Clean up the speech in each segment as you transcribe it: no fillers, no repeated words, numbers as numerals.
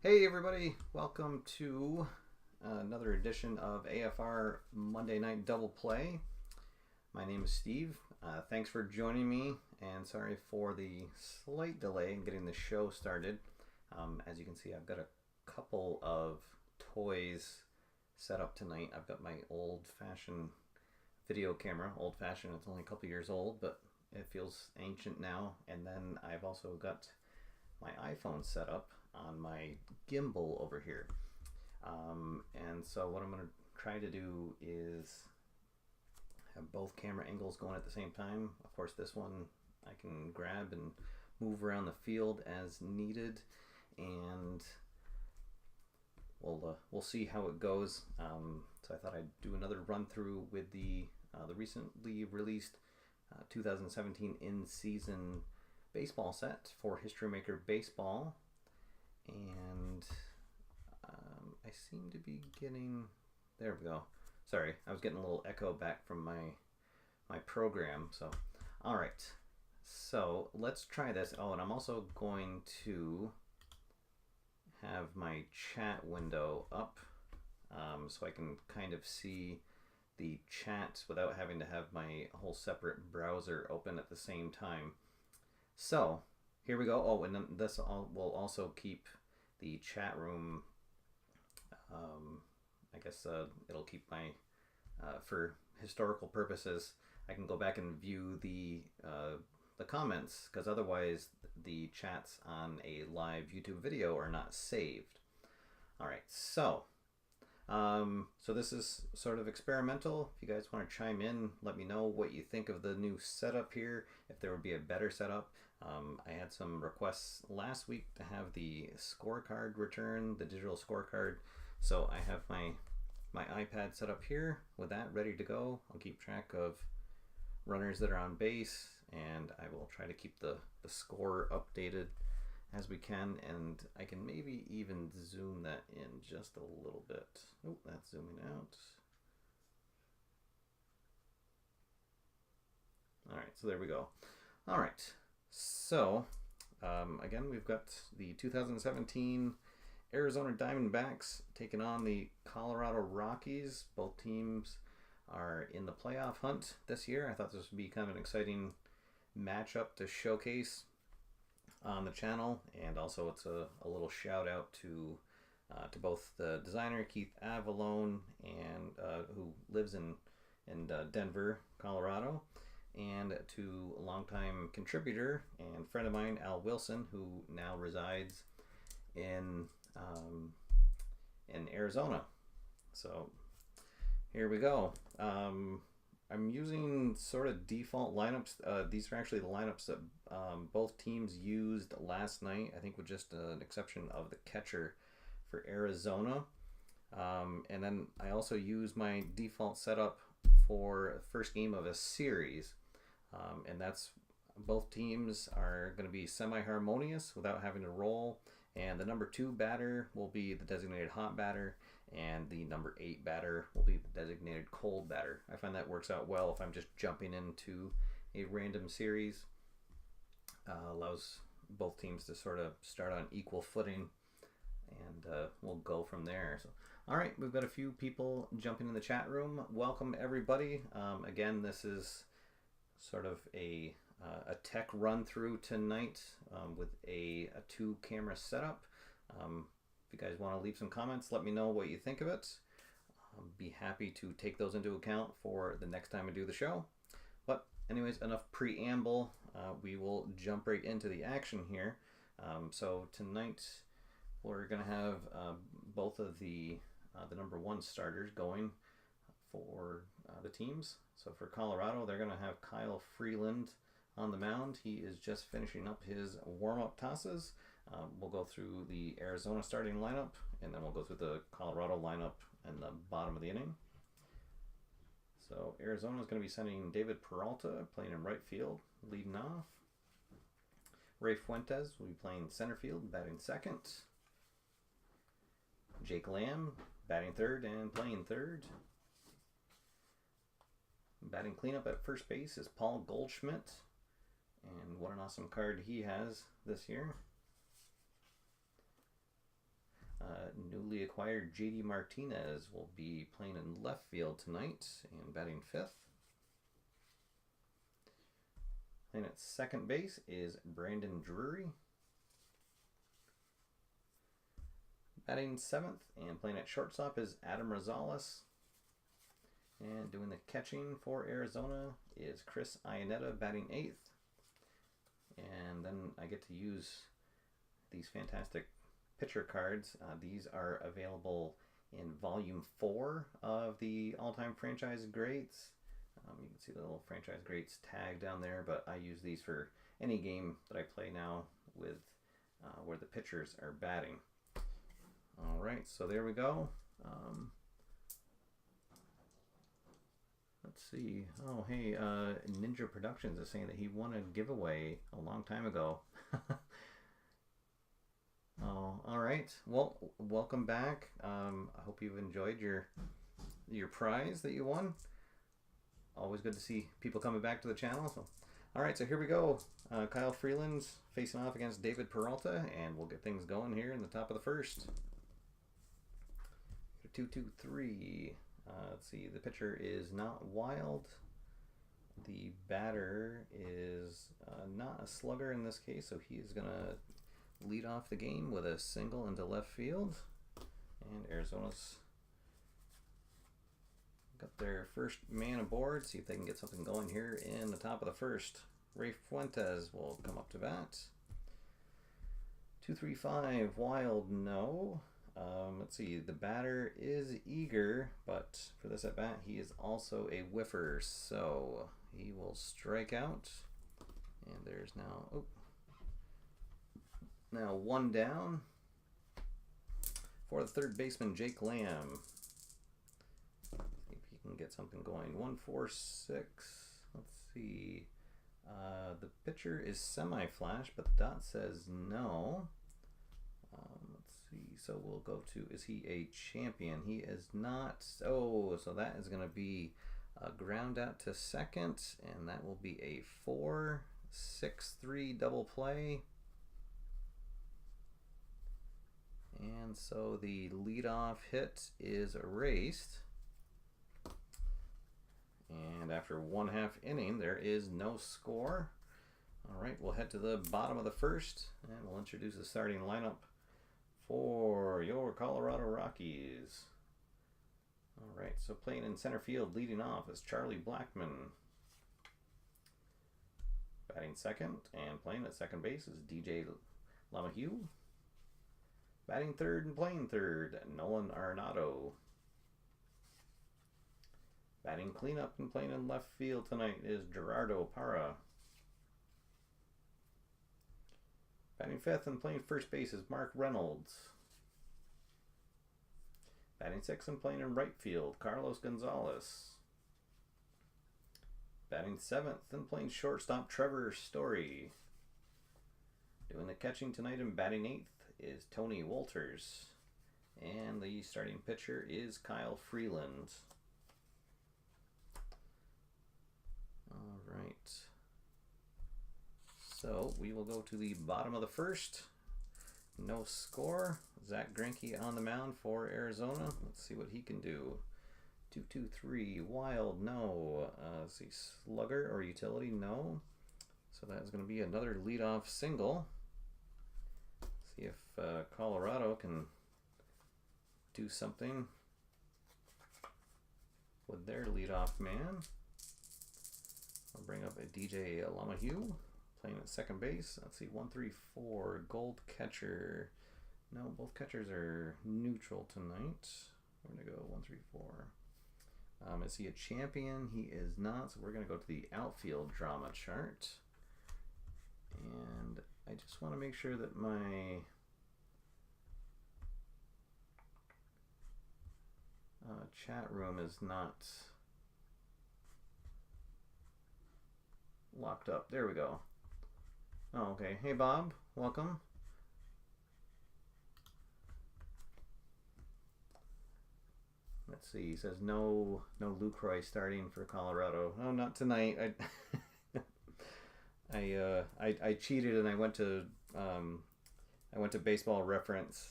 Hey everybody, welcome to another edition of AFR Monday Night Double Play. My name is Steve. Thanks for joining me, and sorry for the slight delay in getting the show started. As you can see, I've got a couple of toys set up tonight. I've got my old-fashioned video camera. Old-fashioned, it's only a couple years old, but it feels ancient now. And then I've also got my iPhone set up on my gimbal over here. And so what I'm going to try to do is have both camera angles going at the same time. Of course, this one I can grab and move around the field as needed, and we'll see how it goes. So I thought I'd do another run through with the recently released 2017 in-season baseball set for History Maker Baseball. And I seem to be getting, there we go. Sorry, I was getting a little echo back from my program. So, all right. So let's try this. Oh, and I'm also going to have my chat window up so I can kind of see the chat without having to have my whole separate browser open at the same time. So here we go. Oh, and then this will also keep the chat room. I guess it'll keep my for historical purposes. I can go back and view the comments, because otherwise the chats on a live YouTube video are not saved. All right, so this is sort of experimental. If you guys want to chime in, let me know what you think of the new setup here, if there would be a better setup. I had some requests last week to have the scorecard return, the digital scorecard. So I have my iPad set up here with that ready to go. I'll keep track of runners that are on base, and I will try to keep the score updated as we can, and I can maybe even zoom that in just a little bit. Oh, that's zooming out. All right, so there we go. All right, so again, we've got the 2017 Arizona Diamondbacks taking on the Colorado Rockies. Both teams are in the playoff hunt this year. I thought this would be kind of an exciting matchup to showcase on the channel, and also it's a little shout out to both the designer Keith Avalone, and who lives in Denver, Colorado, and to a longtime contributor and friend of mine, Al Wilson, who now resides in Arizona. So here we go. I'm using sort of default lineups. These are actually the lineups that both teams used last night, I think with just an exception of the catcher for Arizona. And then I also use my default setup for the first game of a series. And that's, both teams are going to be semi-harmonious without having to roll. And the number 2 batter will be the designated hot batter, and the number 8 batter will be the designated cold batter. I find that works out well if I'm just jumping into a random series. Allows both teams to sort of start on equal footing, and we'll go from there. So, all right, we've got a few people jumping in the chat room. Welcome everybody. Again, this is sort of a tech run through tonight with a 2-camera setup. If you guys want to leave some comments, let me know what you think of it. Be happy to take those into account for the next time I do the show. But anyways, enough preamble. We will jump right into the action here. So tonight we're going to have both of the number 1 starters going for the teams. So for Colorado, they're going to have Kyle Freeland on the mound. He is just finishing up his warm-up tosses. We'll go through the Arizona starting lineup, and then we'll go through the Colorado lineup in the bottom of the inning. So Arizona is going to be sending David Peralta, playing in right field, leading off. Ray Fuentes will be playing center field, batting second. Jake Lamb, batting third and playing third. Batting cleanup at first base is Paul Goldschmidt. And what an awesome card he has this year. Newly acquired JD Martinez will be playing in left field tonight and batting fifth. Playing at second base is Brandon Drury. Batting seventh and playing at shortstop is Adam Rosales. And doing the catching for Arizona is Chris Iannetta, batting eighth. And then I get to use these fantastic pitcher cards. These are available in volume 4 of the all-time franchise greats. You can see the little franchise greats tag down there, but I use these for any game that I play now with where the pitchers are batting. All right, so there we go. Let's see. Oh, hey, Ninja Productions is saying that he won a giveaway a long time ago. Oh, all right. Well, welcome back. I hope you've enjoyed your prize that you won. Always good to see people coming back to the channel. So, all right, so here we go. Kyle Freeland's facing off against David Peralta, and we'll get things going here in the top of the first. 2-2-3. Let's see. The pitcher is not Wild. The batter is not a slugger in this case, so he is going to lead off the game with a single into left field. And Arizona's got their first man aboard. See if they can get something going here in the top of the first. Ray Fuentes will come up to bat. 2-3-5. Wild, no. Let's see. The batter is eager, but for this at bat, he is also a whiffer, so he will strike out. And there's now now one down for the third baseman, Jake Lamb. See if he can get something going. 1-4-6. Let's see. The pitcher is semi-flash, but the dot says no. Let's see. So we'll go to, is he a champion? He is not. Oh, so that is going to be a ground out to second, and that will be a 4-6-3 double play. And so the leadoff hit is erased. And after 1/2 inning, there is no score. All right, we'll head to the bottom of the first, and we'll introduce the starting lineup for your Colorado Rockies. All right, so playing in center field, leading off is Charlie Blackmon. Batting second and playing at second base is DJ LeMahieu. Batting third and playing third, Nolan Arenado. Batting cleanup and playing in left field tonight is Gerardo Parra. Batting fifth and playing first base is Mark Reynolds. Batting sixth and playing in right field, Carlos Gonzalez. Batting seventh and playing shortstop, Trevor Story. Doing the catching tonight and batting eighth is Tony Wolters. And the starting pitcher is Kyle Freeland. All right. So we will go to the bottom of the first. No score. Zach Greinke on the mound for Arizona. Let's see what he can do. 2-2-3. Wild, no. Let's see. Slugger or utility, no. So that is going to be another leadoff single. See if Colorado can do something with their leadoff man. I'll bring up a DJ LeMahieu playing at second base. Let's see, 1-3-4, gold catcher. No, both catchers are neutral tonight. We're going to go 1-3-4. Is he a champion? He is not, so we're going to go to the outfield drama chart. And I just want to make sure that my chat room is not locked up. There we go. Oh, okay. Hey, Bob. Welcome. Let's see. He says no Lucroy starting for Colorado. No, not tonight. I cheated and I went to Baseball Reference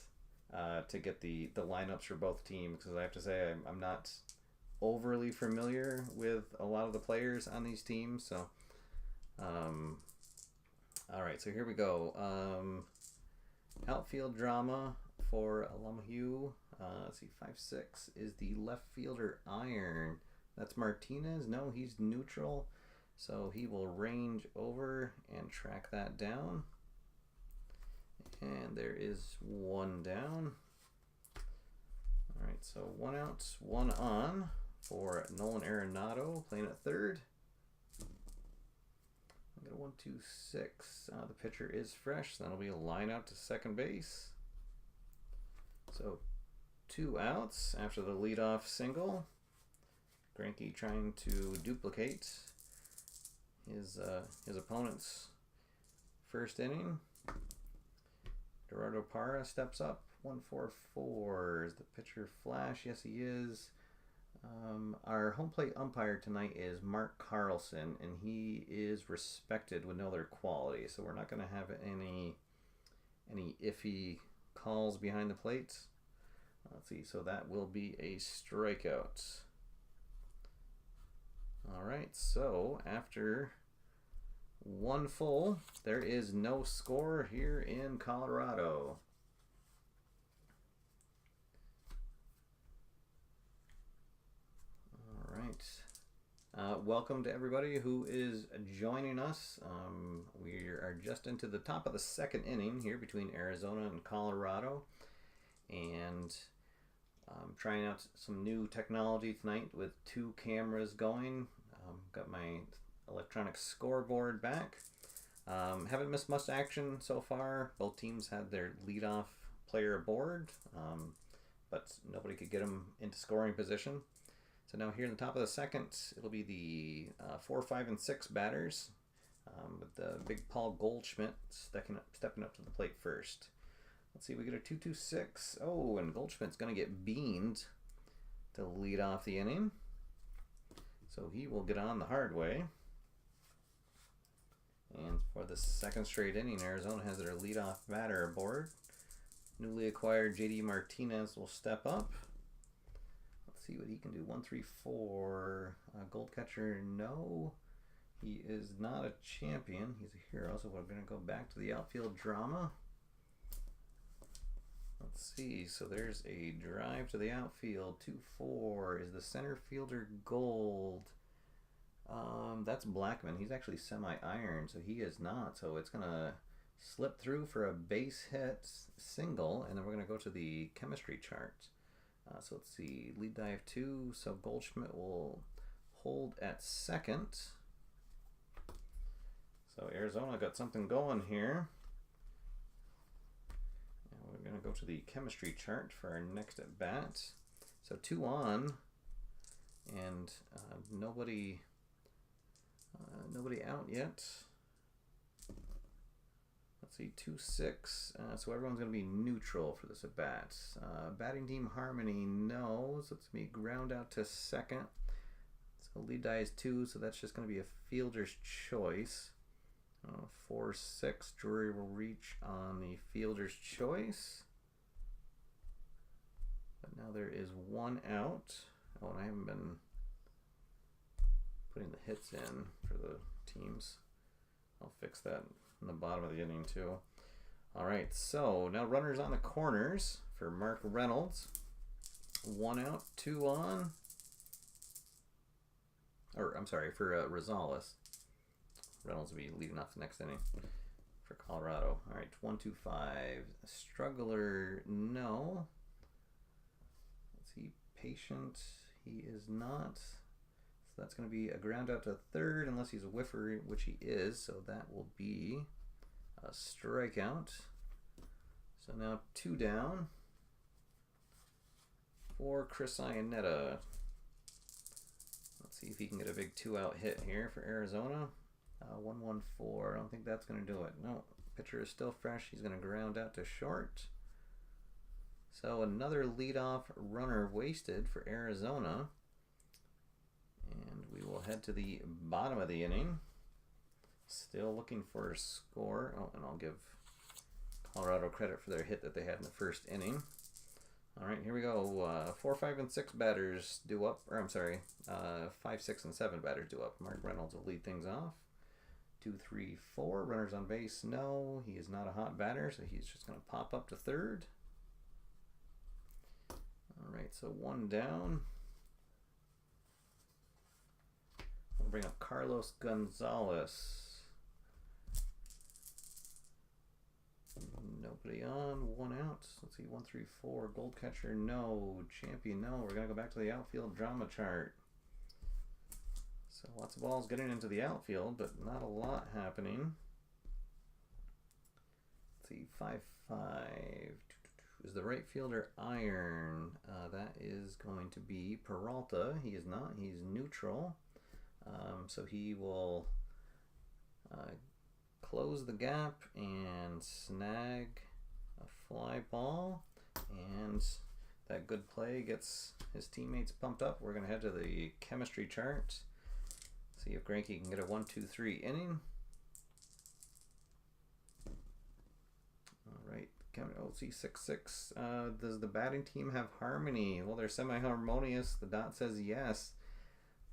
to get the lineups for both teams, because I have to say I'm not overly familiar with a lot of the players on these teams. So, all right, so here we go. Outfield drama for MacLeod. Let's see, 5'6" is the left fielder Iron. That's Martinez. No, he's neutral. So he will range over and track that down. And there is one down. All right, so one out, one on for Nolan Arenado playing at third. I got a 1-2-6. The pitcher is fresh. That'll be a line out to second base. So 2 outs after the leadoff single. Greinke trying to duplicate his opponent's first inning. Gerardo Parra steps up. 1-4-4. Is the pitcher flash? Yes, he is. Our home plate umpire tonight is Mark Carlson, and he is respected with no other quality. So we're not going to have any iffy calls behind the plate. Let's see. So that will be a strikeout. All right. So after one full, there is no score here in Colorado. Welcome to everybody who is joining us. We are just into the top of the second inning here between Arizona and Colorado, and trying out some new technology tonight with 2 cameras going. Got my electronic scoreboard back. Haven't missed much action so far. Both teams had their leadoff player aboard, but nobody could get them into scoring position. So now here in the top of the second, it'll be the 4, 5, and 6 batters, with the big Paul Goldschmidt stepping up to the plate first. Let's see, we get a 2-2-6. Oh, and Goldschmidt's going to get beamed to lead off the inning. So he will get on the hard way. And for the second straight inning, Arizona has their leadoff batter aboard. Newly acquired JD Martinez will step up. See what he can do. 1-3-4. Gold catcher, no. He is not a champion. He's a hero. So we're going to go back to the outfield drama. Let's see. So there's a drive to the outfield. 2-4. Is the center fielder Gold? That's Blackman. He's actually semi-iron, so he is not. So it's going to slip through for a base hit single, and then we're going to go to the chemistry chart. So let's see, lead dive 2, so Goldschmidt will hold at second. So Arizona got something going here. And we're going to go to the chemistry chart for our next at bat. So 2 on, and nobody out yet. Let's see, 2-6. So everyone's going to be neutral for this at bat. Batting team harmony, no. So it's going to be ground out to second. So lead die is 2, so that's just going to be a fielder's choice. 4-6. Drury will reach on the fielder's choice. But now there is 1 out. Oh, and I haven't been putting the hits in for the teams. I'll fix that in the bottom of the inning too. All right, so now runners on the corners for Mark Reynolds. 1 out, 2 on. Or I'm sorry, for Rosales. Reynolds will be leading off the next inning for Colorado. All right, 1-2-5. Struggler, no. Let's see, Patient, he is not. So that's going to be a ground out to third unless he's a whiffer, which he is. So that will be a strikeout. So now 2 down for Chris Iannetta. Let's see if he can get a big 2-out hit here for Arizona. 1-1-4. I don't think that's going to do it. No, pitcher is still fresh. He's going to ground out to short. So another leadoff runner wasted for Arizona. And we will head to the bottom of the inning. Still looking for a score. Oh, and I'll give Colorado credit for their hit that they had in the first inning. All right, here we go. 4, 5, and 6 batters due up. Or I'm sorry, 5, 6, and 7 batters due up. Mark Reynolds will lead things off. 2, 3, 4. Runners on base. No, he is not a hot batter, so he's just going to pop up to third. All right, so 1 down. We'll bring up Carlos Gonzalez. Nobody on, 1 out. Let's see, 1, 3, 4. Gold catcher, no. Champion, no. We're going to go back to the outfield drama chart. So lots of balls getting into the outfield, but not a lot happening. Let's see, 5, 5. Is the right fielder iron? That is going to be Peralta. He is not. He's neutral. So he will close the gap and snag a fly ball. And that good play gets his teammates pumped up. We're going to head to the chemistry chart. See if Greinke can get a 1, 2, 3 inning. All right. Oh, see, 6, 6. Does the batting team have harmony? Well, they're semi-harmonious. The dot says yes.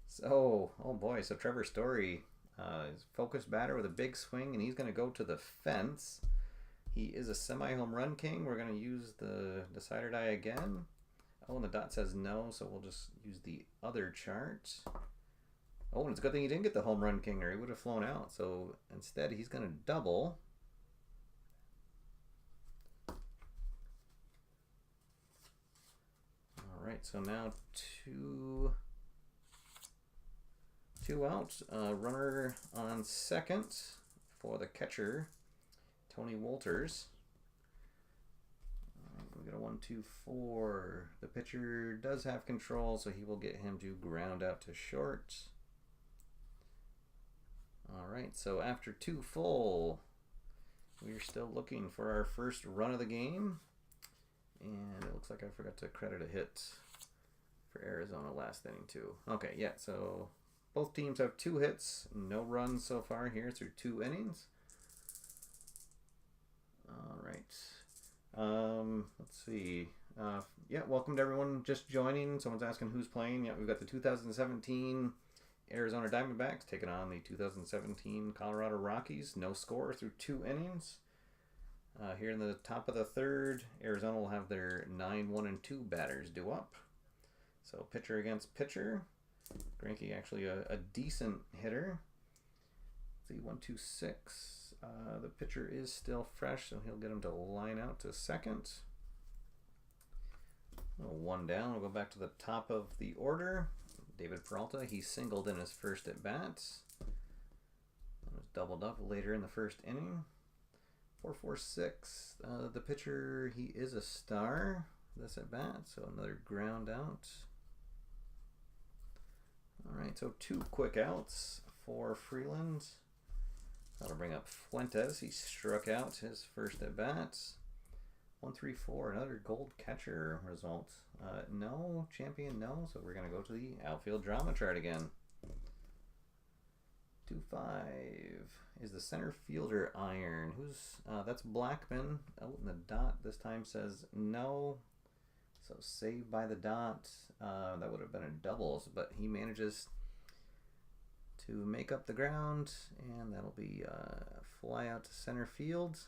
So, oh boy, so Trevor Story is a focused batter with a big swing, and he's going to go to the fence. He is a semi-home run king. We're going to use the decider die again. Oh, and the dot says no, so we'll just use the other chart. Oh, and it's a good thing he didn't get the home run king, or he would have flown out. So instead, he's going to double. All right, so now two out. Runner on second for the catcher, Tony Wolters. We got a 1, 2, 4. The pitcher does have control, so he will get him to ground out to short. All right, so after 2 full, we're still looking for our first run of the game. And it looks like I forgot to credit a hit for Arizona last inning too. Okay, yeah, so both teams have 2 hits, no runs so far here through 2 innings. All right. Let's see. Yeah, welcome to everyone just joining. Someone's asking who's playing. Yeah, we've got the 2017 Arizona Diamondbacks taking on the 2017 Colorado Rockies. No score through 2 innings. Here in the top of the third, Arizona will have their 9, 1, and 2 batters due up. So pitcher against pitcher. Greinke actually a decent hitter. Let's see, 1, 2, 6. The pitcher is still fresh, so he'll get him to line out to second. 1 down. We'll go back to the top of the order. David Peralta, he singled in his first at bat. Was doubled up later in the first inning. 4, 4, 6. The pitcher, he is a star this at bat, so another ground out. All right, so 2 quick outs for Freeland. That'll bring up Fuentes. He struck out his first at bat. 1, 3, 4. Another gold catcher result. No, champion, no. So we're going to go to the outfield drama chart again. 2, 5. Is the center fielder iron? Who's that's Blackman. Oh, and the dot this time says no. So saved by the dot. That would have been a doubles, but he manages to make up the ground, and that'll be a fly out to center field.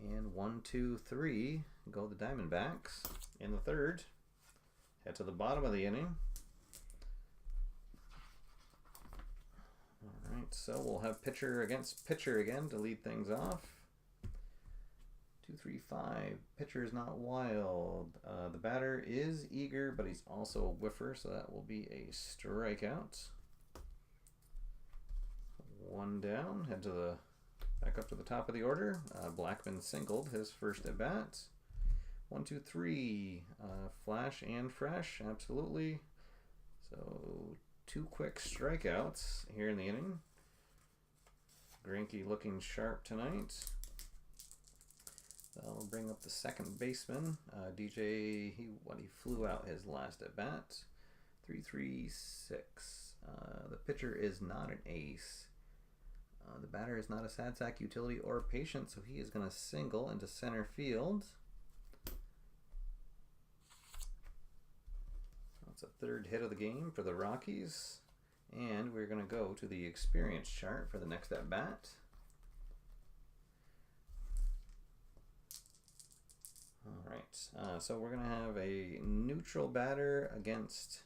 And 1, 2, 3 go the Diamondbacks in the third. Head to the bottom of the inning. All right, so we'll have pitcher against pitcher again to lead things off. 2, 3, 5. Pitcher is not wild. The batter is eager, but he's also a whiffer, so that will be a strikeout. 1 down. Head to the back up to the top of the order. Blackman singled his first at bat. 1, 2, 3. Flash and fresh, absolutely. So 2 quick strikeouts here in the inning. Greinke looking sharp tonight. I'll bring up the second baseman. DJ, he flew out his last at bat. 3, 3, 6. The pitcher is not an ace. The batter is not a sad sack, utility, or patient, so he is going to single into center field. That's a third hit of the game for the Rockies. And we're going to go to the experience chart for the next at bat. All right, so we're going to have a neutral batter against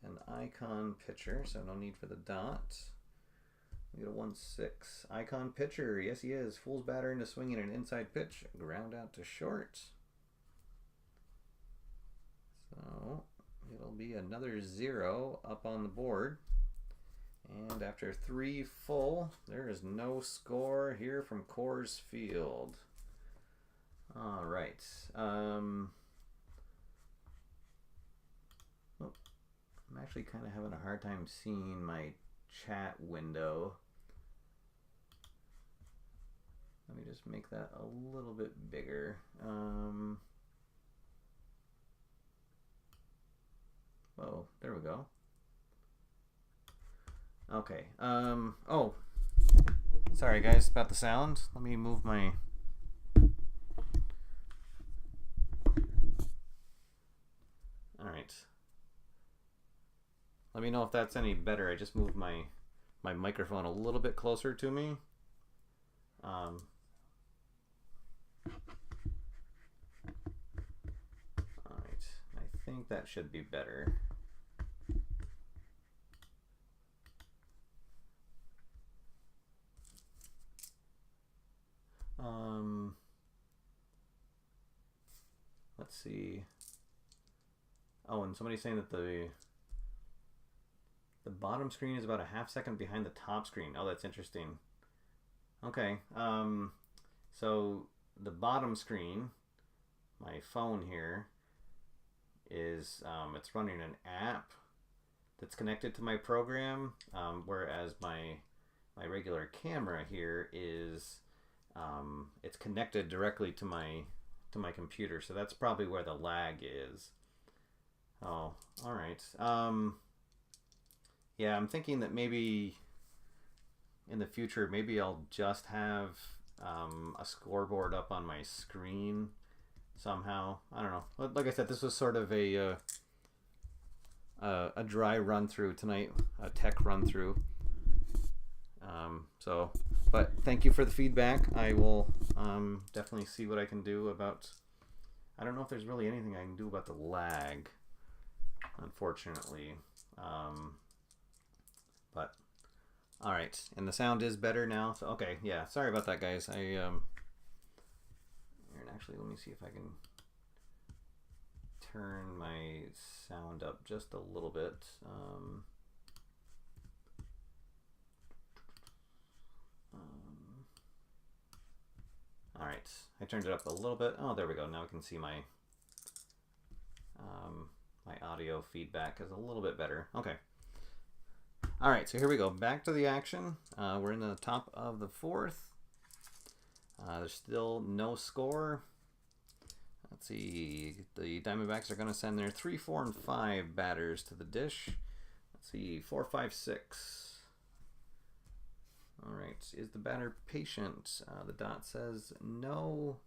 an icon pitcher, so no need for the dot. We get a 1-6. Icon pitcher, yes he is. Fool's batter into swinging an inside pitch. Ground out to short. So it'll be another 0 up on the board. And after 3 full, there is no score here from Coors Field. All right. I'm actually kind of having a hard time seeing my chat window. Let me just make that a little bit bigger. Oh, there we go. Okay. Oh, sorry guys about the sound. Let me move my... All right. Let me know if that's any better. I just moved my microphone a little bit closer to me. All right. I think that should be better. Let's see. Oh, and somebody's saying that the bottom screen is about a half second behind the top screen. Oh, that's interesting. Okay. So the bottom screen, my phone here, is it's running an app that's connected to my program, whereas my regular camera here is it's connected directly to my computer. So that's probably where the lag is. Oh, all right. Yeah, I'm thinking that maybe in the future, maybe I'll just have a scoreboard up on my screen somehow. I don't know. Like I said, this was sort of a dry run through tonight, a tech run through. But thank you for the feedback. I will definitely see what I can do about. I don't know if there's really anything I can do about the lag, unfortunately. But all right, and the sound is better now. So okay, yeah. Sorry about that, guys. And actually, let me see if I can turn my sound up just a little bit. All right, I turned it up a little bit. Oh, there we go. Now I can see my my audio feedback is a little bit better. Okay. All right, so here we go. Back to the action. We're in the top of the 4th. There's still no score. Let's see. The Diamondbacks are going to send their 3, 4, and 5 batters to the dish. Let's see. 4, 5, 6. All right. Is the batter patient? The dot says no.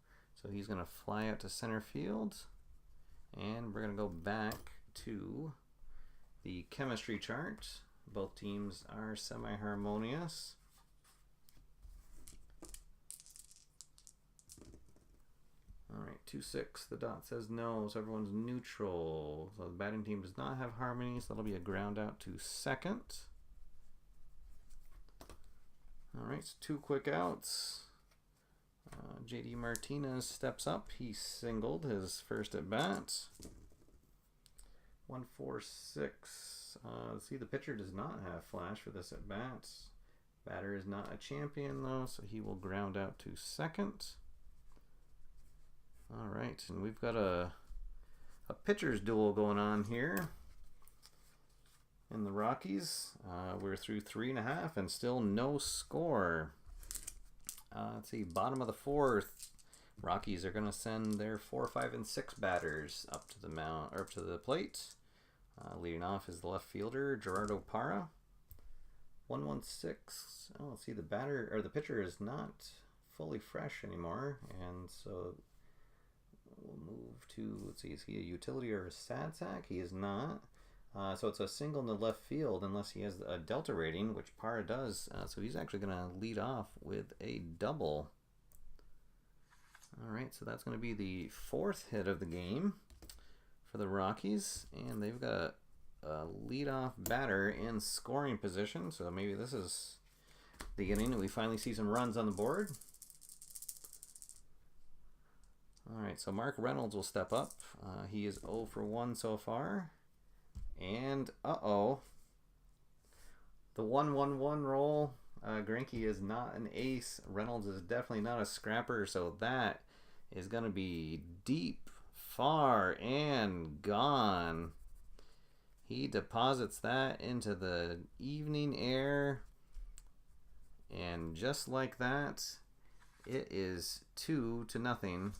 So he's going to fly out to center field. And we're going to go back to the chemistry chart. Both teams are semi-harmonious. All right, 2-6. The dot says no, so everyone's neutral. So the batting team does not have harmony, so that'll be a ground out to second. All right, so 2 quick outs. JD Martinez steps up. He singled his first at bat. 1-4-6. See, the pitcher does not have flash for this at bat. Batter is not a champion though, so he will ground out to second. All right, and we've got a pitcher's duel going on here in the Rockies. We're through 3.5 and still no score. Let's see, bottom of the 4th. Rockies are going to send their 4, 5, and 6 batters up to the mound or up to the plate. Leading off is the left fielder Gerardo Parra. 1-1-6. Oh, let's see, the batter or the pitcher is not fully fresh anymore, and so we'll move to, let's see, is he a utility or a sad sack? He is not. So it's a single in the left field unless he has a delta rating, which Parra does. So he's actually going to lead off with a double. All right, so that's going to be the 4th hit of the game for the Rockies, and they've got a leadoff batter in scoring position. So maybe this is the inning and we finally see some runs on the board. All right, so Mark Reynolds will step up. He is 0 for 1 so far. And, the 1-1-1 roll. Greinke is not an ace. Reynolds is definitely not a scrapper, so that is going to be deep, far, and gone. He deposits that into the evening air. And just like that, it is 2-0.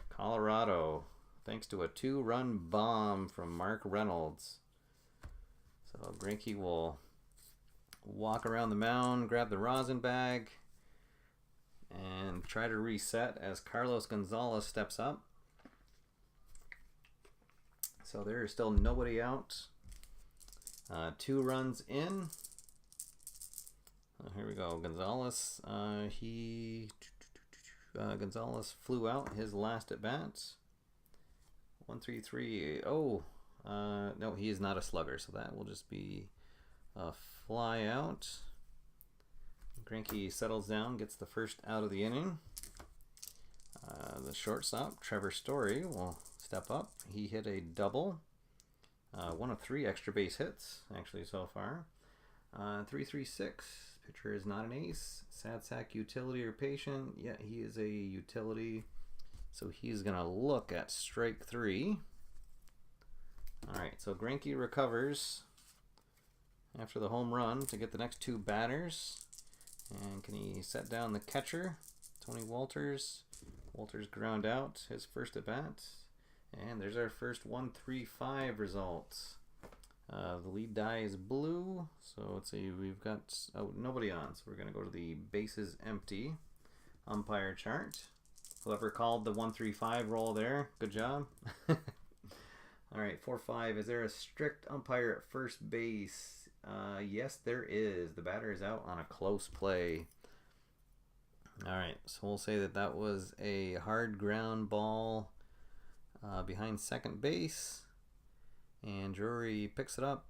Colorado, thanks to a 2-run bomb from Mark Reynolds. So Greinke will walk around the mound, grab the rosin bag, and try to reset as Carlos Gonzalez steps up. So there is still nobody out. 2 runs in. Here we go. Gonzalez. Gonzalez flew out his last at bat. 1-3-3. No, he is not a slugger, so that will just be a fly out. Greinke settles down, gets the first out of the inning. The shortstop, Trevor Story, will step up. He hit a double. 1 of 3 extra base hits, actually, so far. 3-3-6. Pitcher is not an ace. Sad sack, utility, or patient. Yeah, he is a utility. So he's going to look at strike 3. All right, so Greinke recovers after the home run to get the next 2 batters. And can he set down the catcher, Tony Walters? Walters ground out his first at bat. And there's our first 1-3-5 results. The lead die is blue, so let's see, we've got nobody on, so we're going to go to the bases empty umpire chart. Whoever called the 1-3-5 roll there, good job. All right, 4-5, is there a strict umpire at first base? Yes, there is. The batter is out on a close play. All right, so we'll say that that was a hard ground ball behind second base. And Drury picks it up,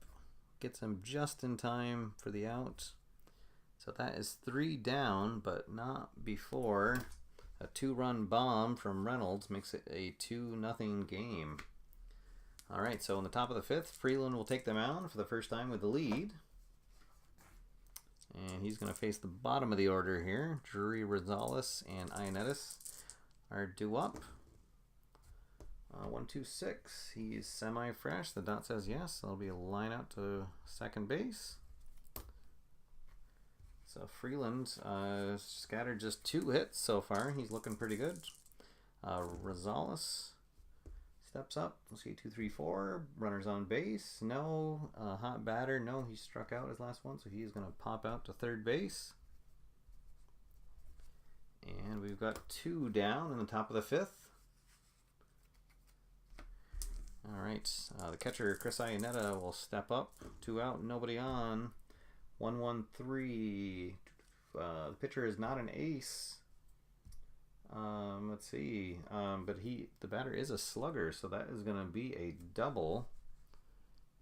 gets him just in time for the out. So that is 3 down, but not before a 2-run bomb from Reynolds makes it a 2-0 game. All right, so in the top of the 5th, Freeland will take the mound for the first time with the lead. And he's going to face the bottom of the order here. Drury, Rosales, and Ioannidis are due up. 1-2-6. He's semi-fresh. The dot says yes. That'll be a line out to second base. So Freeland scattered just 2 hits so far. He's looking pretty good. Rosales steps up. Let's see, 2-3-4. Runners on base. No. Hot batter. No, he struck out his last one, so he's going to pop out to third base. And we've got 2 down in the top of the 5th. All right, the catcher, Chris Iannetta, will step up. 2 out, nobody on. 1-1-3. The pitcher is not an ace. Let's see. But the batter is a slugger, so that is going to be a double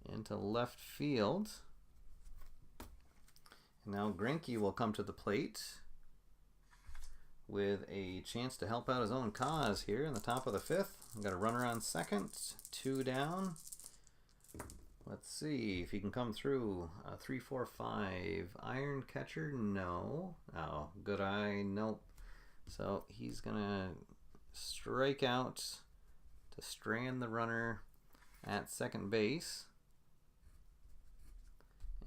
into left field. And now Greinke will come to the plate with a chance to help out his own cause here in the top of the 5th. We've got a runner on second, 2 down. Let's see if he can come through. 3-4-5. Iron catcher, no. Oh, good eye, nope. So he's going to strike out to strand the runner at second base.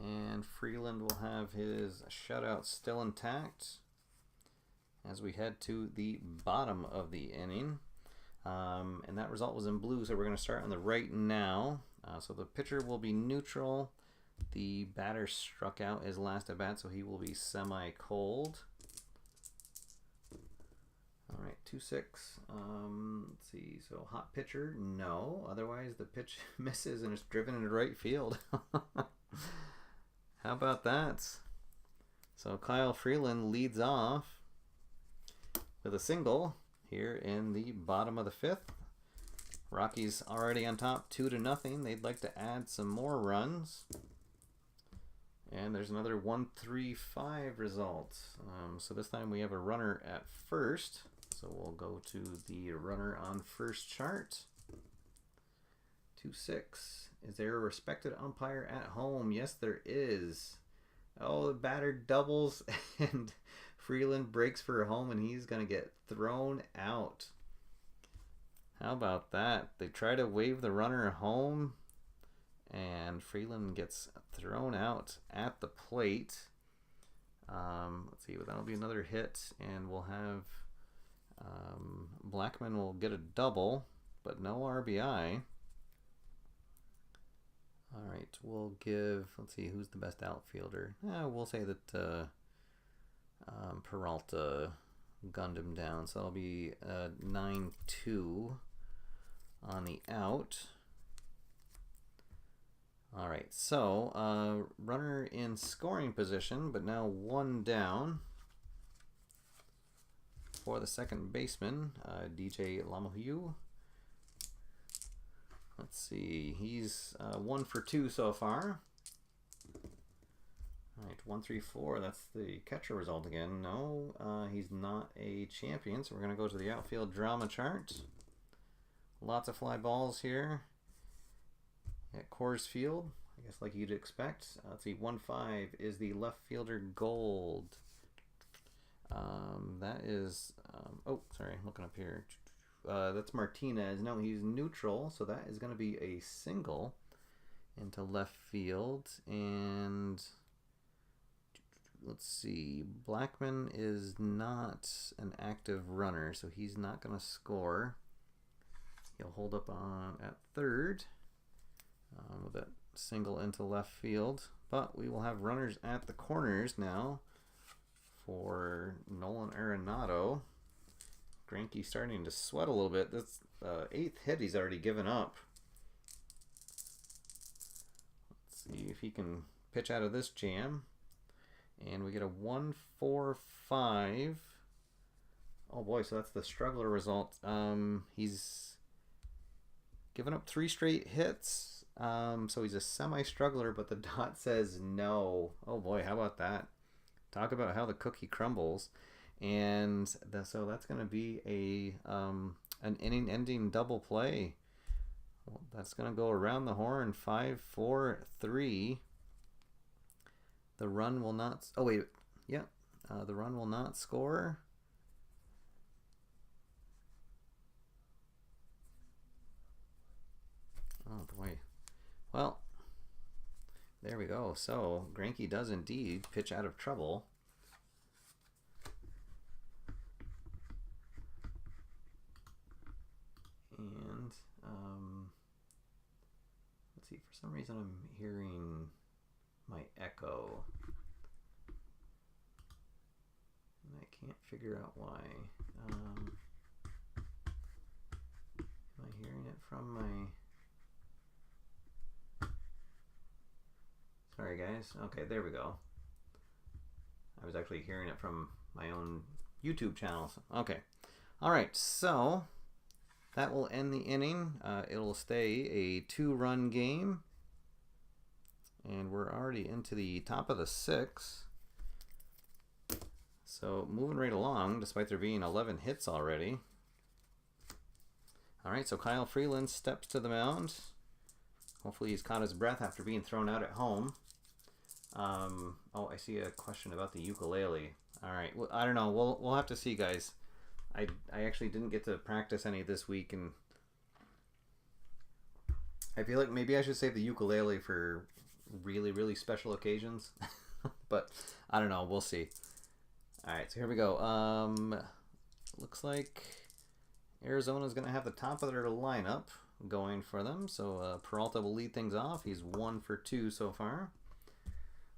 And Freeland will have his shutout still intact as we head to the bottom of the inning. And that result was in blue, so we're going to start on the right now. So the pitcher will be neutral. The batter struck out his last at bat, so he will be semi-cold. All right, 2-6. Let's see. So hot pitcher, no. Otherwise, the pitch misses and it's driven into right field. How about that? So Kyle Freeland leads off with a single here in the bottom of the 5th. Rockies already on top 2-0. They'd like to add some more runs. And there's another 1-3-5 result. So this time we have a runner at first. So we'll go to the runner on first chart. 2-6. Is there a respected umpire at home? Yes, there is. Oh, the batter doubles and Freeland breaks for a home and he's going to get thrown out. How about that? They try to wave the runner home and Freeland gets thrown out at the plate. Let's see, that'll be another hit and we'll have Blackman will get a double, but no RBI. All right, we'll give, let's see, who's the best outfielder? We'll say that Peralta gunned him down, so that'll be 9-2 on the out. All right, so runner in scoring position, but now 1 down for the second baseman, DJ LeMahieu. Let's see, he's 1 for 2 so far. All right, 1-3-4, that's the catcher result again. No, he's not a champion, so we're going to go to the outfield drama chart. Lots of fly balls here at Coors Field, I guess like you'd expect. Let's see, 1-5 is the left fielder Gold. That is, oh, sorry, looking up here. That's Martinez. No, he's neutral, so that is going to be a single into left field. And let's see, Blackman is not an active runner, so he's not going to score. He'll hold up on at third with that single into left field. But we will have runners at the corners now for Nolan Arenado. Greinke starting to sweat a little bit. This 8th hit he's already given up. Let's see if he can pitch out of this jam. And we get a 1-4-5. Oh boy, so that's the struggler result. He's given up 3 straight hits. So he's a semi-struggler, but the dot says no. Oh boy, how about that? Talk about how the cookie crumbles. And so that's going to be an inning-ending double play. Well, that's going to go around the horn. 5-4-3. The run will not. Oh wait, yeah. The run will not score. Oh boy. Well, there we go. So Greinke does indeed pitch out of trouble. And let's see, for some reason I'm hearing my echo. And I can't figure out why. Am I hearing it from my... Sorry guys. Okay, there we go. I was actually hearing it from my own YouTube channels. Okay. Alright, so that will end the inning. It'll stay a 2-run game. And we're already into the top of the 6th. So moving right along, despite there being 11 hits already. Alright, so Kyle Freeland steps to the mound. Hopefully he's caught his breath after being thrown out at home. Oh, I see a question about the ukulele. Alright, well, I don't know. We'll have to see, guys. I actually didn't get to practice any this week, and I feel like maybe I should save the ukulele for really, really special occasions. But I don't know. We'll see. Alright, so here we go. Looks like Arizona's going to have the top of their lineup going for them. So Peralta will lead things off. He's 1 for 2 so far.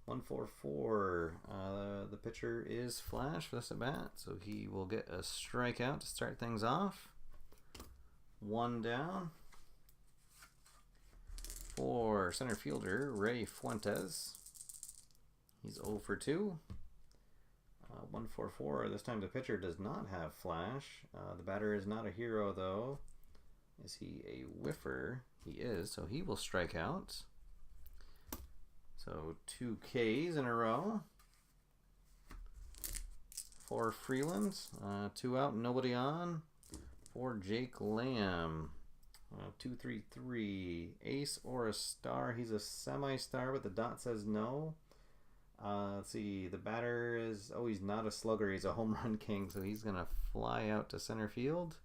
144. The pitcher is Flash for this at bat, so he will get a strikeout to start things off. 1 down. For center fielder Ray Fuentes. He's 0 for 2. 144. This time the pitcher does not have Flash. The batter is not a hero though. Is he a whiffer? He is, so he will strike out. So 2 Ks in a row. For Freeland, 2 out, nobody on. For Jake Lamb, 2-3-3. Ace or a star? He's a semi-star, but the dot says no. Let's see, the batter is, oh, he's not a slugger, he's a home run king, so he's going to fly out to center field.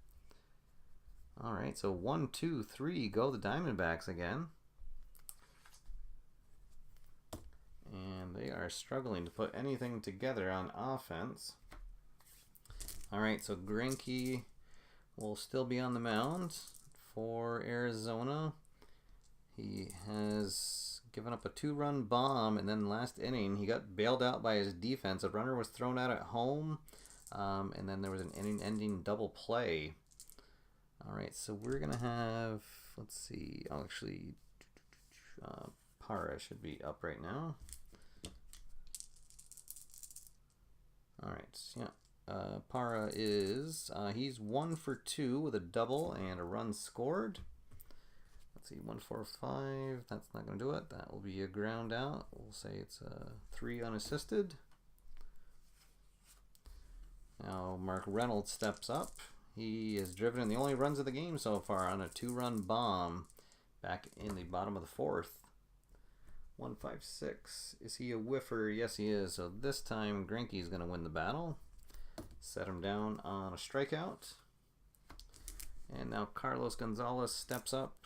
All right, so 1, 2, 3, go the Diamondbacks again. And they are struggling to put anything together on offense. All right, so Greinke will still be on the mound for Arizona. He has given up a 2-run bomb, and then last inning he got bailed out by his defense. A runner was thrown out at home, and then there was an inning-ending double play. All right, so we're going to have, let's see, actually, Para should be up right now. All right, yeah. Para is, he's 1 for 2 with a double and a run scored. Let's see, 145, that's not going to do it. That will be a ground out. We'll say it's a 3 unassisted. Now Mark Reynolds steps up. He is driven in the only runs of the game so far on a 2-run bomb back in the bottom of the 4th. 156. Is he a whiffer? Yes, he is. So this time Greinke is going to win the battle. Set him down on a strikeout. And now Carlos Gonzalez steps up.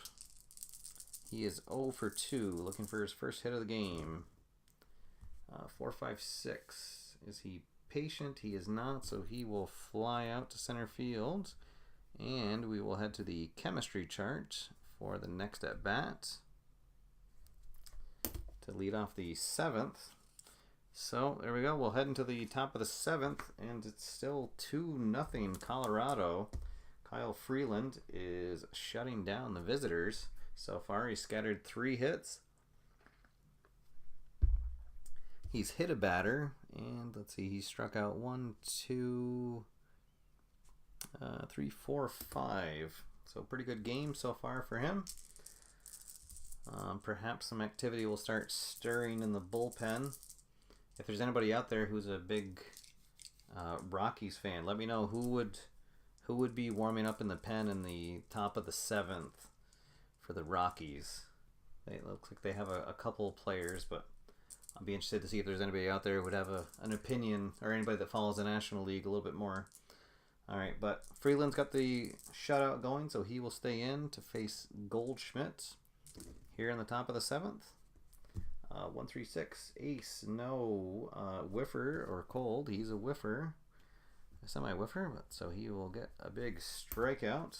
He is 0 for 2, looking for his first hit of the game. 456. Is he patient? He is not, so he will fly out to center field. And we will head to the chemistry chart for the next at bat to lead off the 7th. So there we go. We'll head into the top of the 7th, and it's still 2-0 Colorado. Kyle Freeland is shutting down the visitors. So far, he's scattered 3 hits. He's hit a batter, and let's see, he struck out 1, 2, 3, 4, 5. So pretty good game so far for him. Perhaps some activity will start stirring in the bullpen. If there's anybody out there who's a big Rockies fan, let me know who would be warming up in the pen in the top of the 7th for the Rockies. It looks like they have a couple players, but I'll be interested to see if there's anybody out there who would have an opinion, or anybody that follows the National League a little bit more. All right, but Freeland's got the shutout going, so he will stay in to face Goldschmidt here in the top of the 7th. 136, ace, no, whiffer or cold. He's a whiffer, a semi-whiffer, but so he will get a big strikeout.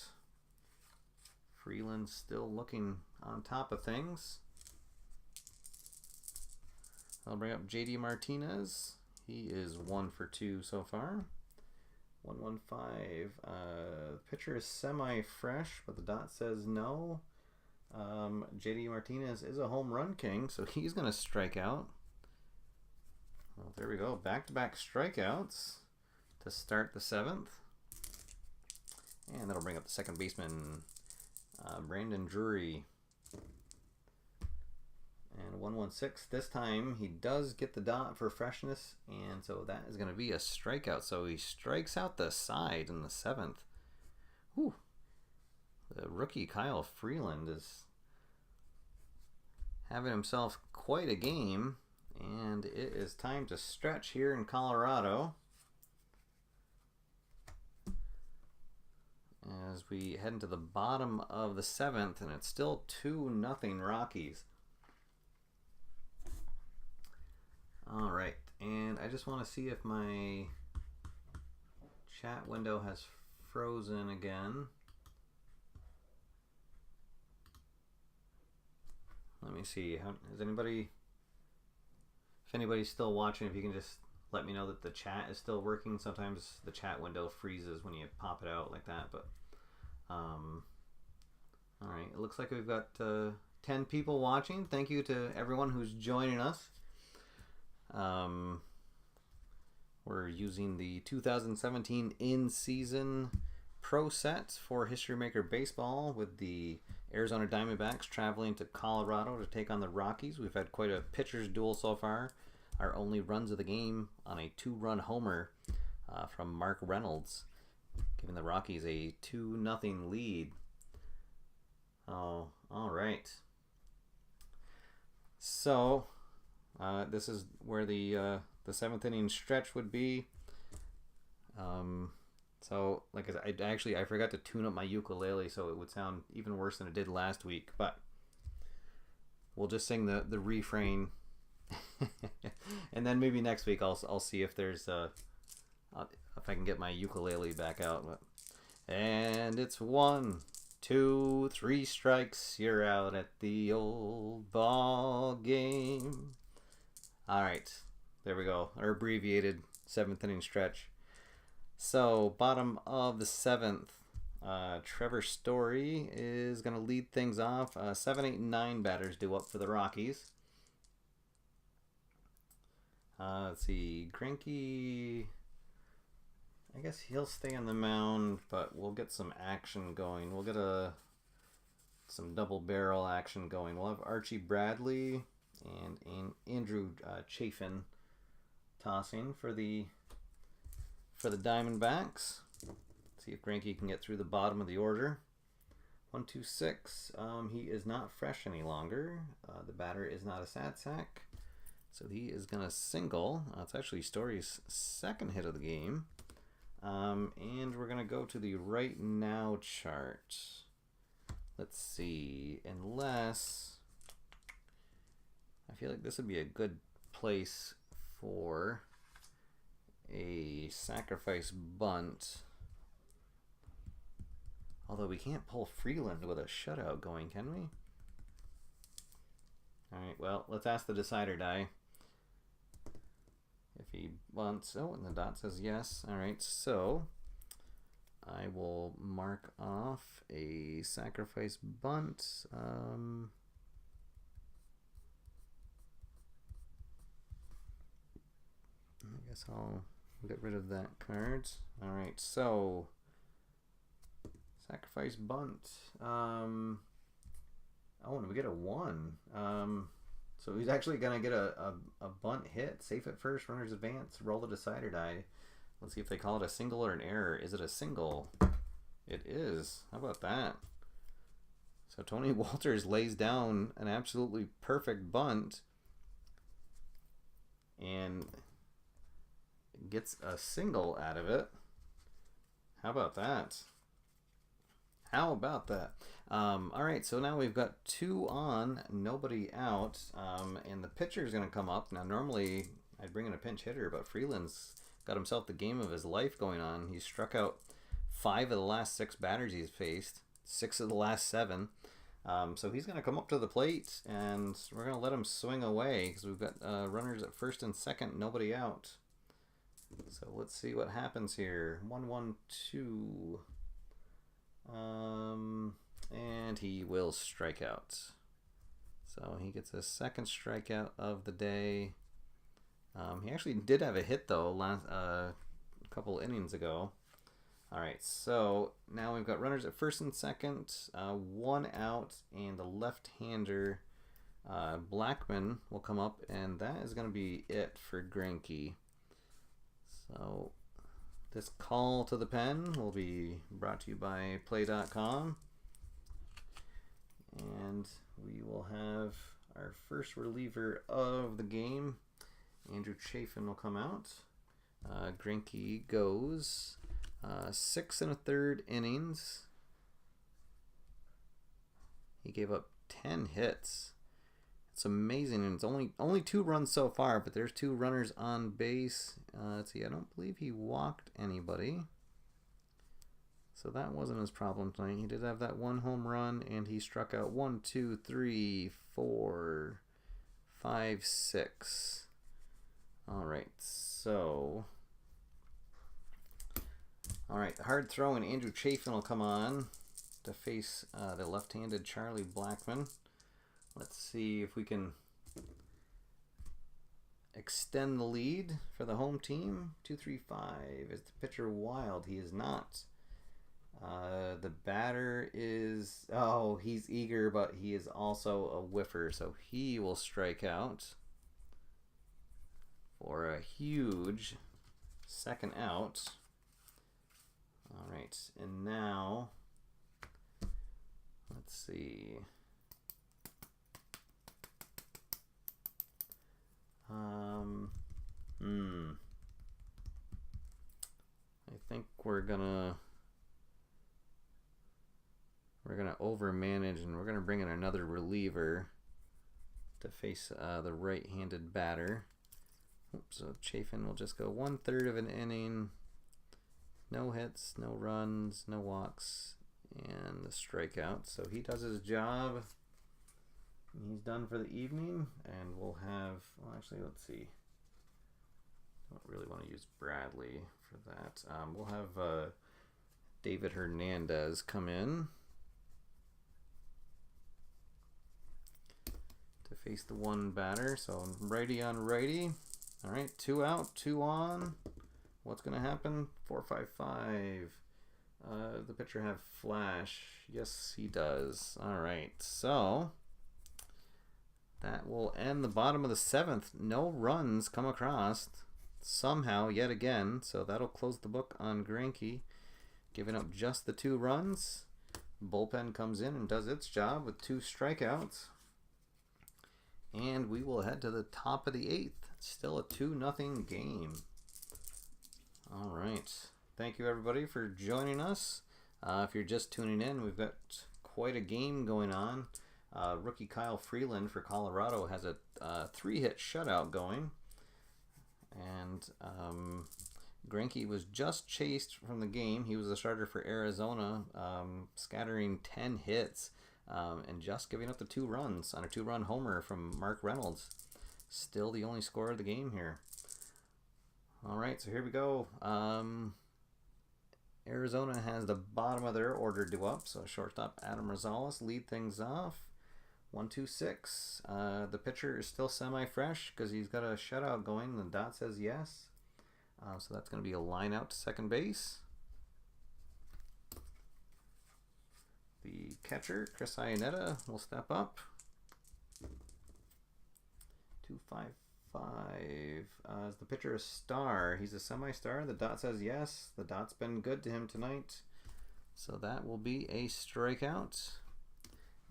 Freeland still looking on top of things. I'll bring up JD Martinez. He is 1 for 2 so far. 115. Pitcher is semi-fresh, but the dot says no. JD Martinez is a home run king, so he's going to strike out. Well, there we go. Back-to-back strikeouts to start the 7th. And that'll bring up the second baseman, Brandon Drury. And 116. This time he does get the dot for freshness, and so that is going to be a strikeout. So he strikes out the side in the 7th. Whew. The rookie Kyle Freeland is having himself quite a game, and it is time to stretch here in Colorado as we head into the bottom of the 7th, and it's still 2-0 Rockies. All right, and I just want to see if my chat window has frozen again. Let me see. Is anybody If anybody's still watching, if you can just let me know that the chat is still working. Sometimes the chat window freezes when you pop it out like that. But all right, it looks like we've got 10 people watching. Thank you to everyone who's joining us. We're using the 2017 in-season pro set for History Maker Baseball with the Arizona Diamondbacks traveling to Colorado to take on the Rockies. We've had quite a pitcher's duel so far. Our only runs of the game on a 2-run homer from Mark Reynolds, giving the Rockies a 2-0 lead. Oh, all right. So this is where the 7th inning stretch would be. So, like I said, I forgot to tune up my ukulele so it would sound even worse than it did last week. But we'll just sing the refrain, and then maybe next week I'll see if there's if I can get my ukulele back out. And it's 1, 2, 3 strikes. You're out at the old ball game. All right, there we go. Our abbreviated 7th inning stretch. So, bottom of the 7th, Trevor Story is going to lead things off. 7, 8, and 9 batters due up for the Rockies. Let's see, Greinke, I guess he'll stay on the mound, but we'll get some action going. We'll get some double barrel action going. We'll have Archie Bradley and Andrew Chafin tossing for the Diamondbacks. See if Greinke can get through the bottom of the order. 1, 2, 6. He is not fresh any longer. The batter is not a sad sack, so he is gonna single. It's actually Story's 2nd hit of the game. And we're gonna go to the right now chart. Let's see. Unless I feel like this would be a good place for a sacrifice bunt. Although we can't pull Freeland with a shutout going, can we? Alright, well, let's ask the decider die. If he bunts. Oh, and the dot says yes. Alright, so I will mark off a sacrifice bunt. I guess I'll get rid of that card. Alright, so sacrifice bunt. Oh, and we get a 1. So he's actually gonna get a bunt hit. Safe at first, runners advance, roll the decider die. Let's see if they call it a single or an error. Is it a single? It is. How about that? So Tony Walters lays down an absolutely perfect bunt and gets a single out of it. How about that? How about that? All right, so now we've got 2 on, nobody out, and the pitcher is going to come up. Now, normally I'd bring in a pinch hitter, but Freeland's got himself the game of his life going on. He's struck out 5 of the last 6 batters he's faced, 6 of the last 7. So he's going to come up to the plate, and we're going to let him swing away because we've got runners at first and second, nobody out. So let's see what happens here. 1, 1, 2. And he will strike out. So he gets his 2nd strikeout of the day. He actually did have a hit though last couple innings ago. All right, so now we've got runners at first and second, 1 out, and the left-hander Blackman will come up, and that is going to be it for Greinke. So this call to the pen will be brought to you by Play.com. And we will have our first reliever of the game. Andrew Chafin will come out. Greinke goes 6 1/3 innings. He gave up 10 hits. It's amazing, and it's only 2 runs so far, but there's 2 runners on base. Let's see, I don't believe he walked anybody, so that wasn't his problem tonight. He did have that 1 home run, and he struck out 1, 2, 3, 4, 5, 6. All right, so... All right, the hard throwing Andrew Chafin will come on to face the left-handed Charlie Blackmon. Let's see if we can extend the lead for the home team. 2-3-5. Is the pitcher wild? He is not. The batter is... Oh, he's eager, but he is also a whiffer, so he will strike out for a huge second out. All right, and now, let's see. I think we're gonna overmanage, and we're gonna bring in another reliever to face the right-handed batter. Oops, so Chafin will just go 1/3 of an inning. No hits, no runs, no walks, and the strikeout. So he does his job. He's done for the evening, and we'll have, well, actually, let's see. I don't really want to use Bradley for that. We'll have David Hernandez come in to face the one batter. So righty on righty. All right, 2 out, 2 on. What's going to happen? 4-5-5. The pitcher have flash. Yes, he does. All right, so that will end the bottom of the 7th. No runs come across somehow yet again. So that'll close the book on Greinke, giving up just the 2 runs. Bullpen comes in and does its job with 2 strikeouts. And we will head to the top of the 8th. Still a 2-0 game. All right. Thank you, everybody, for joining us. If you're just tuning in, we've got quite a game going on. Rookie Kyle Freeland for Colorado has a 3-hit shutout going. And Greinke was just chased from the game. He was the starter for Arizona, scattering 10 hits and just giving up the 2 runs on a 2-run homer from Mark Reynolds. Still the only scorer of the game here. All right, so here we go. Arizona has the bottom of their order due up. So shortstop Adam Rosales lead things off. 1-2-6. The pitcher is still semi-fresh because he's got a shutout going. The dot says yes. So that's going to be a line out to second base. The catcher, Chris Iannetta, will step up. 2-5-5. Is the pitcher a star? He's a semi-star. The dot says yes. The dot's been good to him tonight. So that will be a strikeout.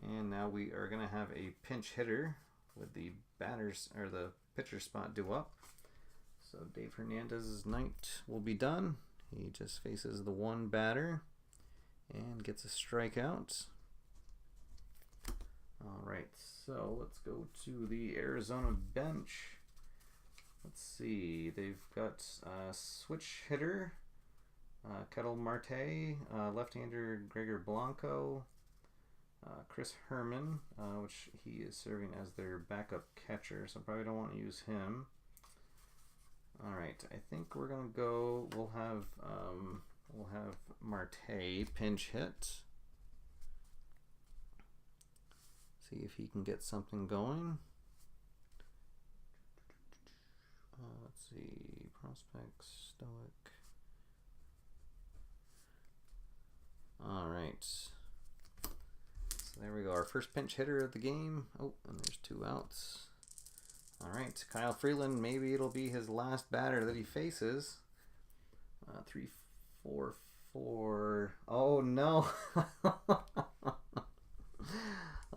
And now we are going to have a pinch hitter with the batters or the pitcher spot due up. So Dave Hernandez's night will be done. He just faces the one batter and gets a strikeout. All right, so let's go to the Arizona bench. Let's see, they've got switch hitter, Kettle Marte, left-hander Gregor Blanco, Chris Herman, which he is serving as their backup catcher, so probably don't want to use him. All right, I think we're gonna go. We'll have Marte pinch hit. See if he can get something going. Let's see, prospects, stoic. All right. So there we go. Our first pinch hitter of the game. Oh, and there's 2 outs. All right, Kyle Freeland. Maybe it'll be his last batter that he faces. 3-4-4. Oh no.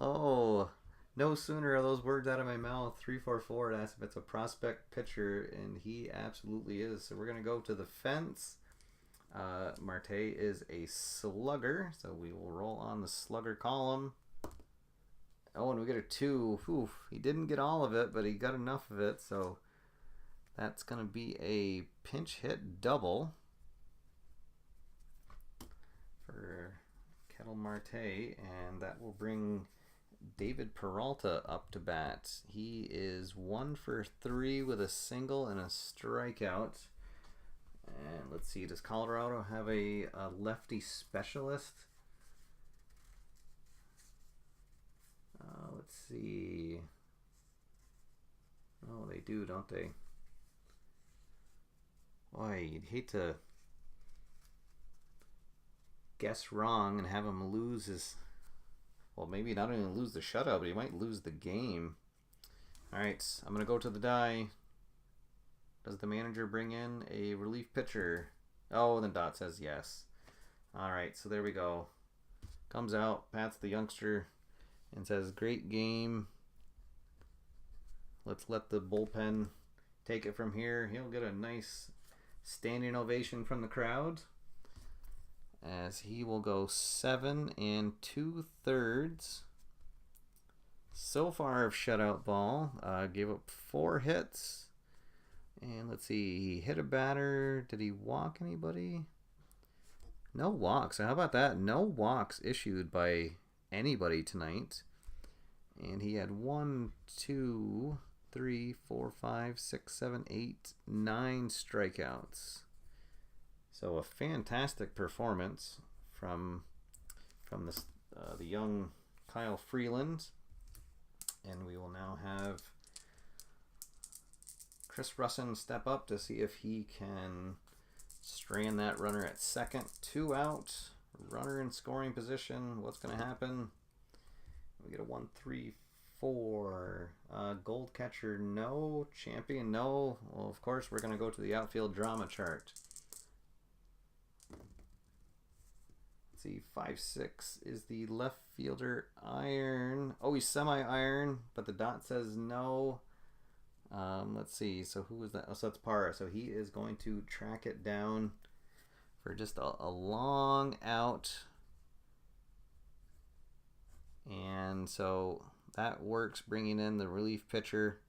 Oh, no sooner are those words out of my mouth. 3-4-4. It asks if it's a prospect pitcher, and he absolutely is. So we're gonna go to the fence. Marte is a slugger, so we will roll on the slugger column. Oh, and we get a 2. Oof, he didn't get all of it, but he got enough of it, so that's gonna be a pinch hit double for Kettle Marte, and that will bring David Peralta up to bat. He is 1 for 3 with a single and a strikeout. And let's see, does Colorado have a lefty specialist? Let's see. Oh, they do, don't they? Boy, you'd hate to guess wrong and have him lose his... Well, maybe not only lose the shutout, but he might lose the game. All right, I'm going to go to the die. Does the manager bring in a relief pitcher? Oh, and then Dot says yes. All right, so there we go. Comes out, pats the youngster, and says, great game. Let's let the bullpen take it from here. He'll get a nice standing ovation from the crowd, as he will go 7 2/3 so far of shutout ball. Gave up 4 hits. And let's see, he hit a batter. Did he walk anybody? No walks. How about that? No walks issued by anybody tonight. And he had 1, 2, 3, 4, 5, 6, 7, 8, 9 strikeouts. So a fantastic performance from the young Kyle Freeland. And we will now have Chris Russin step up to see if he can strand that runner at second. 2 out, runner in scoring position. What's going to happen? We get a 1, 3, 4. Gold catcher, no. Champion, no. Well, of course, we're going to go to the outfield drama chart. Let's see, 5, 6 is the left fielder iron. Oh, he's semi-iron, but the dot says no. Let's see, so who is that? Oh, so that's Parra. So he is going to track it down for just a long out. And so that works, bringing in the relief pitcher.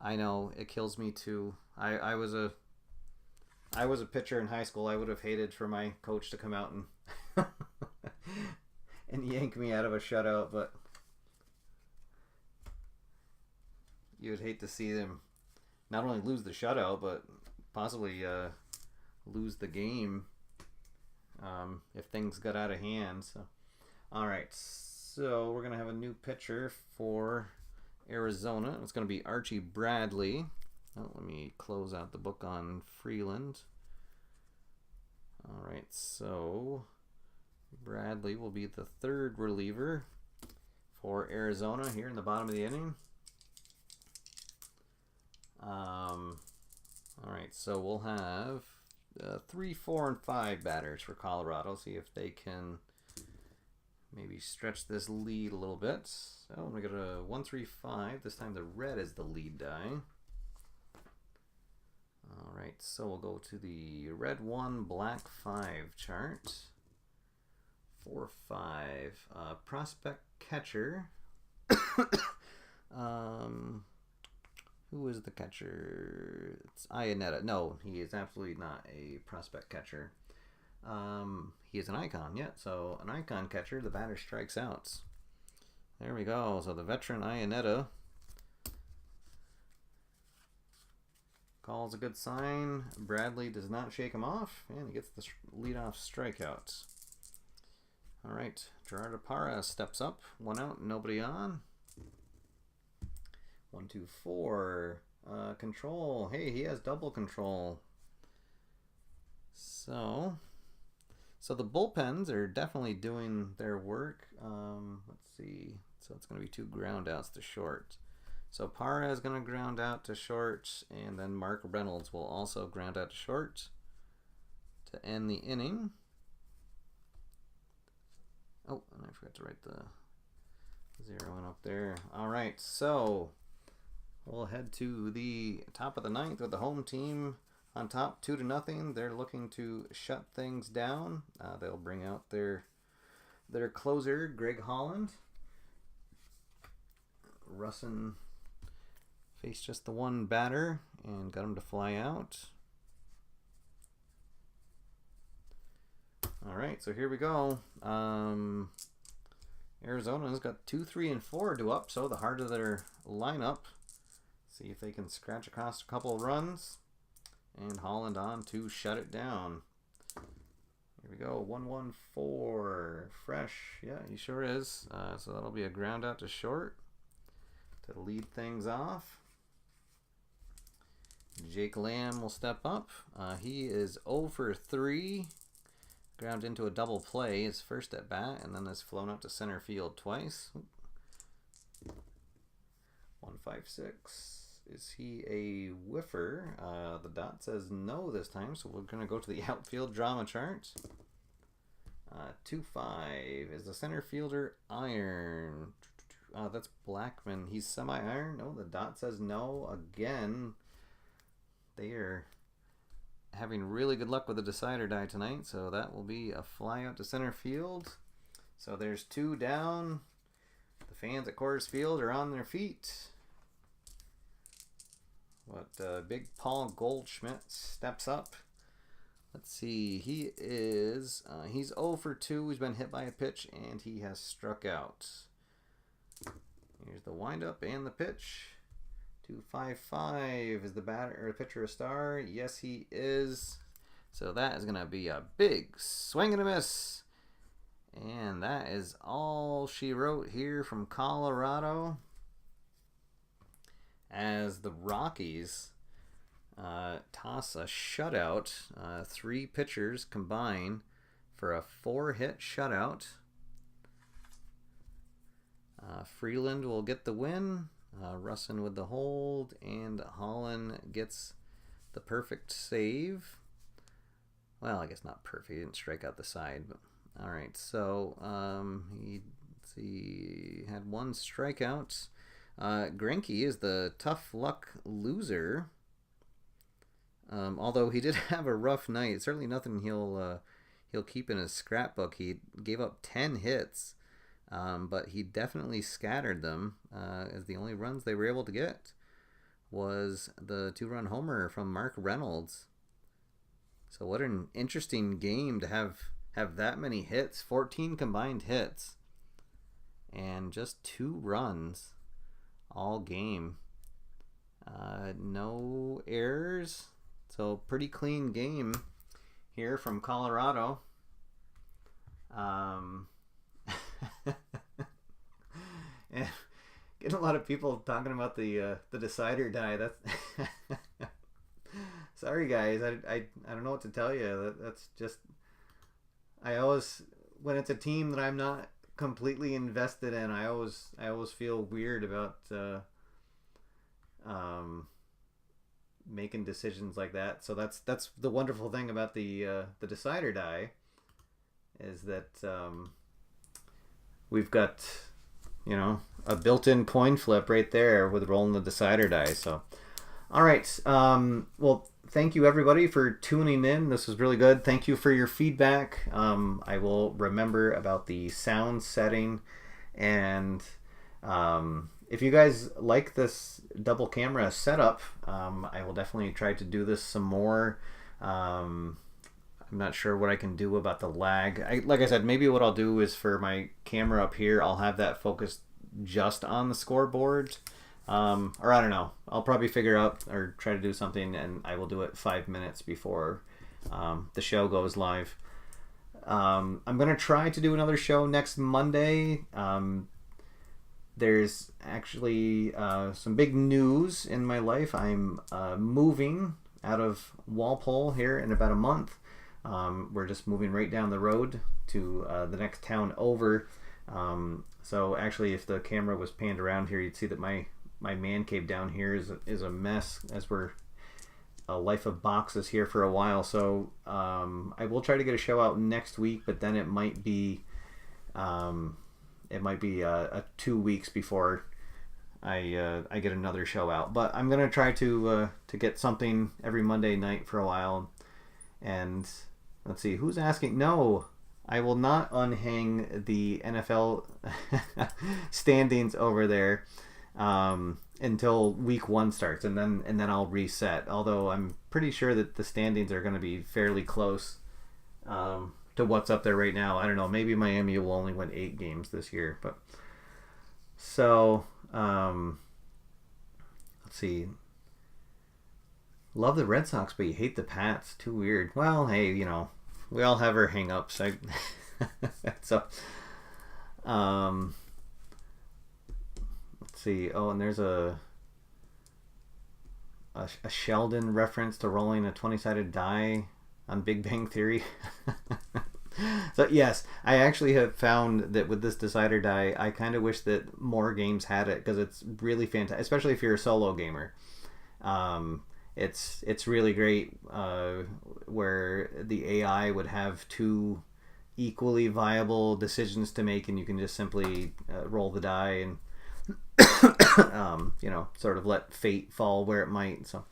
I know, it kills me too. I was a pitcher in high school. I would have hated for my coach to come out and and yank me out of a shutout, but you would hate to see them not only lose the shutout, but possibly lose the game if things got out of hand. So, all right, so we're going to have a new pitcher for Arizona. It's going to be Archie Bradley. Oh, let me close out the book on Freeland. All right, so Bradley will be the third reliever for Arizona here in the bottom of the inning. All right, so we'll have 3, 4, and 5 batters for Colorado. See if they can maybe stretch this lead a little bit. So we got a 1, 3, 5. This time the red is the lead die. All right, so we'll go to the red 1, black 5 chart. 4, 5. Prospect catcher. Who is the catcher? It's Iannetta. No, he is absolutely not a prospect catcher. He is an icon, yeah. So an icon catcher, the batter strikes out. There we go. So the veteran Iannetta calls a good sign. Bradley does not shake him off, and he gets the leadoff strikeout. All right, Gerardo Parra steps up. 1 out, nobody on. 1, 2, 4. Control. Hey, he has double control. So the bullpens are definitely doing their work. Let's see. So it's going to be 2 ground outs to short. So Parra is going to ground out to short, and then Mark Reynolds will also ground out to short to end the inning. Oh, and I forgot to write the 0 in up there. All right, so we'll head to the top of the 9th with the home team on top, 2-0. They're looking to shut things down. They'll bring out their closer, Greg Holland. Russin faced just the 1 batter and got him to fly out. All right, so here we go. Arizona's got 2, 3, and 4 due up, so the harder their lineup. See if they can scratch across a couple runs. And Holland on to shut it down. Here we go, 1-1-4. Fresh. Yeah, he sure is. So that'll be a ground out to short to lead things off. Jake Lamb will step up. He is 0 for 3. Ground into a double play, his first at bat, and then has flown out to center field twice. 156. Is he a whiffer? The dot says no this time, so we're going to go to the outfield drama chart. 2-5. Is the center fielder iron? That's Blackman. He's semi-iron? No, the dot says no. Again, they are having really good luck with the decider die tonight, so that will be a fly out to center field. So there's 2 down. The fans at Coors Field are on their feet. Big Paul Goldschmidt steps up. Let's see, he's 0 for 2. He's been hit by a pitch, and he has struck out. Here's the windup and the pitch. 2-5-5. Is the batter or pitcher a star? Yes, he is. So that is going to be a big swing and a miss. And that is all she wrote here from Colorado. As the Rockies toss a shutout. 3 pitchers combine for a 4-hit shutout. Freeland will get the win. Russin with the hold, and Holland gets the perfect save. Well, I guess not perfect. He didn't strike out the side, but all right. So he had 1 strikeout. Greinke is the tough luck loser. Although he did have a rough night, certainly nothing he'll keep in his scrapbook. He gave up 10 hits. But he definitely scattered them, as the only runs they were able to get was the 2-run homer from Mark Reynolds. So what an interesting game to have that many hits, 14 combined hits, and just 2 runs all game. No errors, so pretty clean game here from Colorado. And getting a lot of people talking about the decider die. That's sorry guys, I don't know what to tell you. That's just, I always, when it's a team that I'm not completely invested in, I always feel weird about making decisions like that. So that's the wonderful thing about the decider die, is that we've got, a built-in coin flip right there with rolling the decider die. So, all right. Well, thank you everybody for tuning in. This was really good. Thank you for your feedback. I will remember about the sound setting, and if you guys like this double camera setup, I will definitely try to do this some more. I'm not sure what I can do about the lag. Like I said, maybe what I'll do is for my camera up here, I'll have that focused just on the scoreboard. Or I don't know. I'll probably figure out or try to do something, and I will do it 5 minutes before the show goes live. I'm going to try to do another show next Monday. There's actually some big news in my life. I'm moving out of Walpole here in about a month. We're just moving right down the road to the next town over. So actually, if the camera was panned around here, you'd see that my man cave down here is a mess, as we're a life of boxes here for a while. So I will try to get a show out next week, but then it might be 2 weeks before I get another show out. But I'm gonna try to get something every Monday night for a while. And let's see, who's asking? No, I will not unhang the NFL standings over there until week 1 starts, and then I'll reset. Although I'm pretty sure that the standings are going to be fairly close. to what's up there right now. I don't know. Maybe Miami will only win 8 games this year, but so let's see. Love the Red Sox, but you hate the Pats. Too weird. Well, hey, you know, we all have our hang-ups. So, let's see. Oh, and there's a Sheldon reference to rolling a 20-sided die on Big Bang Theory. So yes, I actually have found that with this decider die, I kind of wish that more games had it, because it's really fantastic, especially if you're a solo gamer. It's really great where the AI would have 2 equally viable decisions to make, and you can just simply roll the die and you know, sort of let fate fall where it might. So,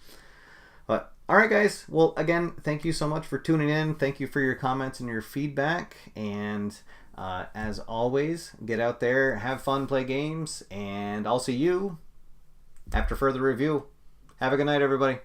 but all right, guys. Well, again, thank you so much for tuning in. Thank you for your comments and your feedback. And as always, get out there, have fun, play games, and I'll see you after further review. Have a good night, everybody.